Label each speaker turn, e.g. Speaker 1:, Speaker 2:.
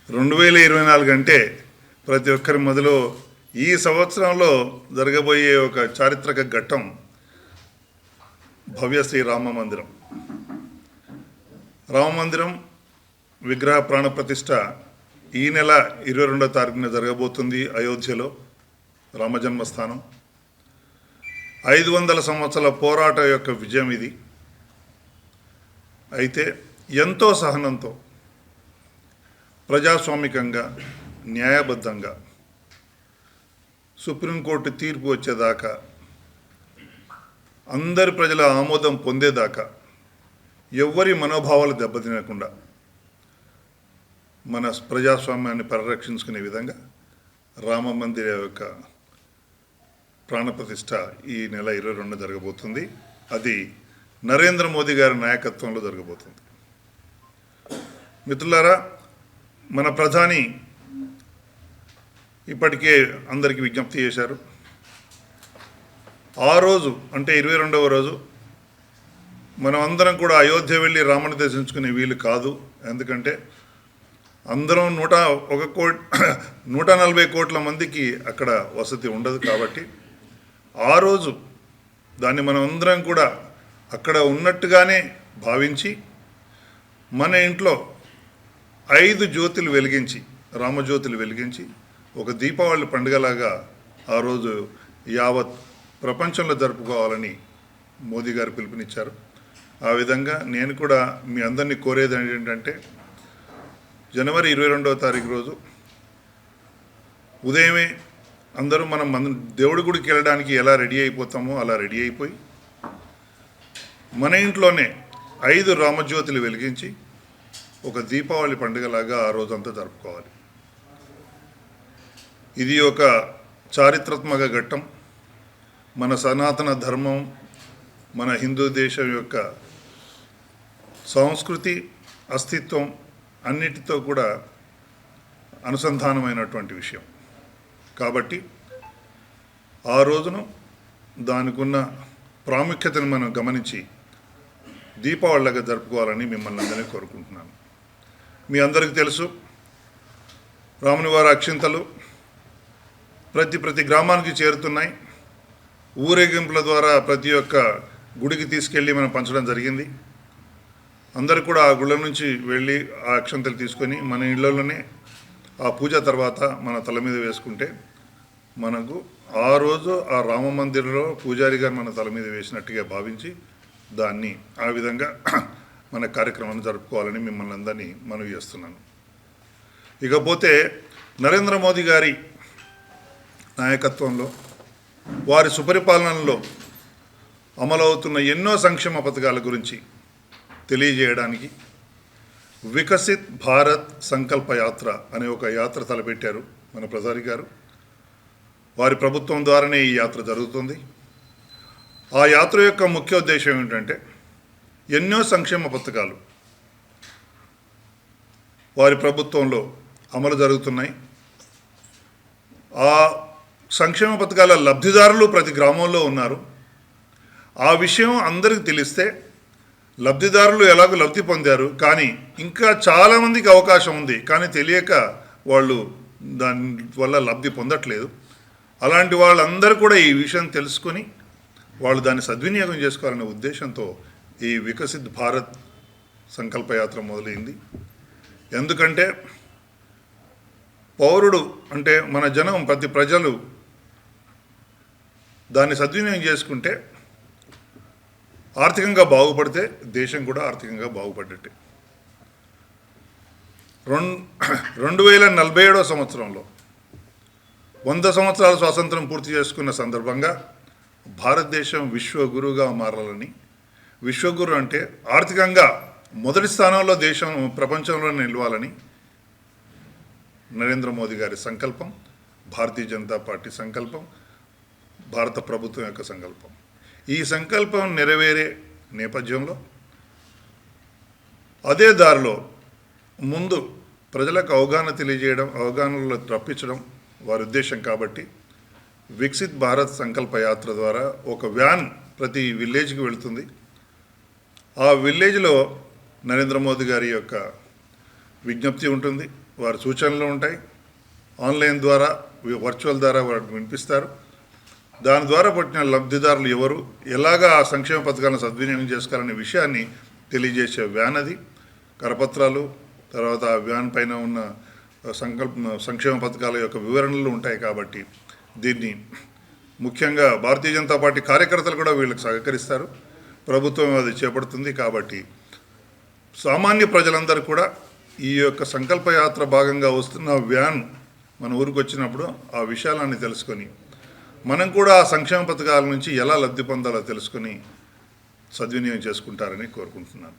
Speaker 1: 2024 అంటే ప్రతి ఒక్కరి మొదలు ఈ సంవత్సరంలో జరగబోయే ఒక చారిత్రక ఘట్టం భవ్య శ్రీ రామ మందిరం. రామ మందిరం విగ్రహ ప్రాణ ప్రతిష్ఠ ఈ నెల 22వ తారీఖున జరగబోతుంది. అయోధ్యలో రామజన్మస్థానం 500 సంవత్సరాల పోరాట యొక్క విజయం ఇది. అయితే ఎంతో సహనంతో ప్రజాస్వామికంగా న్యాయబద్ధంగా సుప్రీంకోర్టు తీర్పు వచ్చేదాకా అందరి ప్రజల ఆమోదం పొందేదాకా ఎవ్వరి మనోభావాలు దెబ్బతినకుండా మన ప్రజాస్వామ్యాన్ని పరిరక్షించుకునే విధంగా రామ మందిర యొక్క ప్రాణప్రతిష్ఠ ఈ నెల 22న జరగబోతుంది. అది నరేంద్ర మోదీ గారి నాయకత్వంలో జరగబోతుంది. మిత్రులారా, మన ప్రధాని ఇప్పటికే అందరికీ విజ్ఞప్తి చేశారు. ఆ రోజు అంటే 22వ రోజు మనం అందరం కూడా అయోధ్య వెళ్ళి రాముని దర్శించుకునే వీలు కాదు. ఎందుకంటే అందరం 140 కోట్ల మందికి అక్కడ వసతి ఉండదు. కాబట్టి ఆ రోజు దాన్ని మనం అందరం కూడా అక్కడ ఉన్నట్టుగానే భావించి మన ఇంట్లో 5 జ్యోతులు వెలిగించి, రామజ్యోతులు వెలిగించి ఒక దీపావళి పండుగలాగా ఆ రోజు యావత్ ప్రపంచంలో జరుపుకోవాలని మోదీ గారు పిలుపునిచ్చారు. ఆ విధంగా నేను కూడా మీ అందరినీ కోరేది ఏంటంటే జనవరి 22వ తారీఖు రోజు ఉదయమే అందరూ మనం దేవుడి గుడికి వెళ్ళడానికి ఎలా రెడీ అయిపోతామో అలా రెడీ అయిపోయి మన ఇంట్లోనే 5 రామజ్యోతులు వెలిగించి ఒక దీపావళి పండుగలాగా ఆ రోజంతా జరుపుకోవాలి. ఇది ఒక చారిత్రాత్మక ఘట్టం. మన సనాతన ధర్మం, మన హిందూ దేశం యొక్క సంస్కృతి, అస్తిత్వం అన్నిటితో కూడా అనుసంధానమైనటువంటి విషయం. కాబట్టి ఆ రోజును దానికున్న ప్రాముఖ్యతను మనం గమనించి దీపావళిగా జరుపుకోవాలని మిమ్మల్ని అందరినీ కోరుకుంటున్నాను. మీ అందరికీ తెలుసు, రాముని వారి అక్షింతలు ప్రతి గ్రామానికి చేరుతున్నాయి. ఊరేగింపుల ద్వారా ప్రతి ఒక్క గుడికి తీసుకెళ్ళి మనం పంచడం జరిగింది. అందరూ కూడా ఆ గుళ్ళ నుంచి వెళ్ళి ఆ అక్షంతలు తీసుకొని మన ఇళ్లలోనే ఆ పూజ తర్వాత మన తల మీద వేసుకుంటే మనకు ఆ రోజు ఆ రామ మందిరంలో పూజారి గారు మన తల మీద వేసినట్టుగా భావించి దాన్ని ఆ విధంగా మన కార్యక్రమాన్ని జరుపుకోవాలని మిమ్మల్ని అందరినీ మనవి చేస్తున్నాను. ఇకపోతే నరేంద్ర మోదీ గారి నాయకత్వంలో, వారి సుపరిపాలనలో అమలవుతున్న ఎన్నో సంక్షేమ పథకాల గురించి తెలియజేయడానికి వికసిత్ భారత్ సంకల్ప యాత్ర అనే ఒక యాత్ర తలపెట్టారు మన ప్రధాని గారు. వారి ప్రభుత్వం ద్వారానే ఈ యాత్ర జరుగుతుంది. ఆ యాత్ర యొక్క ముఖ్య ఉద్దేశం ఏంటంటే ఎన్నో సంక్షేమ పథకాలు వారి ప్రభుత్వంలో అమలు జరుగుతున్నాయి. ఆ సంక్షేమ పథకాల లబ్ధిదారులు ప్రతి గ్రామంలో ఉన్నారు. ఆ విషయం అందరికీ తెలిస్తే లబ్ధిదారులు ఎలాగో లబ్ధి పొందారు, కానీ ఇంకా చాలామందికి అవకాశం ఉంది, కానీ తెలియక వాళ్ళు దాని వల్ల లబ్ధి పొందట్లేదు. అలాంటి వాళ్ళందరూ కూడా ఈ విషయం తెలుసుకొని వాళ్ళు దాన్ని సద్వినియోగం చేసుకోవాలనే ఉద్దేశంతో ఈ వికసిత్ భారత్ సంకల్పయాత్ర మొదలైంది. ఎందుకంటే పౌరుడు అంటే మన జనం, ప్రతి ప్రజలు దాన్ని సద్వినియోగం చేసుకుంటే ఆర్థికంగా బాగుపడితే దేశం కూడా ఆర్థికంగా బాగుపడ్డట్టే. 2047వ సంవత్సరంలో 100 సంవత్సరాల స్వాతంత్రం పూర్తి చేసుకున్న సందర్భంగా భారతదేశం విశ్వగురువుగా మారాలని, విశ్వగురు అంటే ఆర్థికంగా మొదటి స్థానంలో దేశం ప్రపంచంలో నిలవాలని నరేంద్ర మోదీ గారి సంకల్పం, భారతీయ జనతా పార్టీ సంకల్పం, భారత ప్రభుత్వం యొక్క సంకల్పం. ఈ సంకల్పం నెరవేరే నేపథ్యంలో అదే దారిలో ముందు ప్రజలకు అవగాహన తెలియజేయడం, అవగాహనలో రప్పించడం వారి ఉద్దేశం. కాబట్టి వికసిత్ భారత్ సంకల్ప యాత్ర ద్వారా ఒక వ్యాన్ ప్రతి విలేజ్కి వెళుతుంది. ఆ విలేజ్లో నరేంద్ర మోదీ గారి యొక్క విజ్ఞప్తి ఉంటుంది. వారి సూచనలు ఉంటాయి. ఆన్లైన్ ద్వారా వర్చువల్ ద్వారా వాటిని వినిపిస్తారు. దాని ద్వారా పట్టిన లబ్ధిదారులు ఎవరు, ఎలాగా ఆ సంక్షేమ పథకాలను సద్వినియోగం చేసుకోవాలనే విషయాన్ని తెలియజేసే వ్యాన్ అది. కరపత్రాలు, తర్వాత ఆ వ్యాన్ పైన ఉన్న సంక్షేమ పథకాల యొక్క వివరణలు ఉంటాయి. కాబట్టి దీన్ని ముఖ్యంగా భారతీయ జనతా పార్టీ కార్యకర్తలు కూడా వీళ్ళకి సహకరిస్తారు. ప్రభుత్వం అది చేపడుతుంది. కాబట్టి సామాన్య ప్రజలందరూ కూడా ఈ యొక్క సంకల్పయాత్ర భాగంగా వస్తున్న వ్యాన్ మన ఊరికి వచ్చినప్పుడు ఆ విషయాలన్నీ తెలుసుకొని మనం కూడా ఆ సంక్షేమ పథకాల నుంచి ఎలా లబ్ధి పొందాలో తెలుసుకొని సద్వినియోగం చేసుకుంటారని కోరుకుంటున్నాను.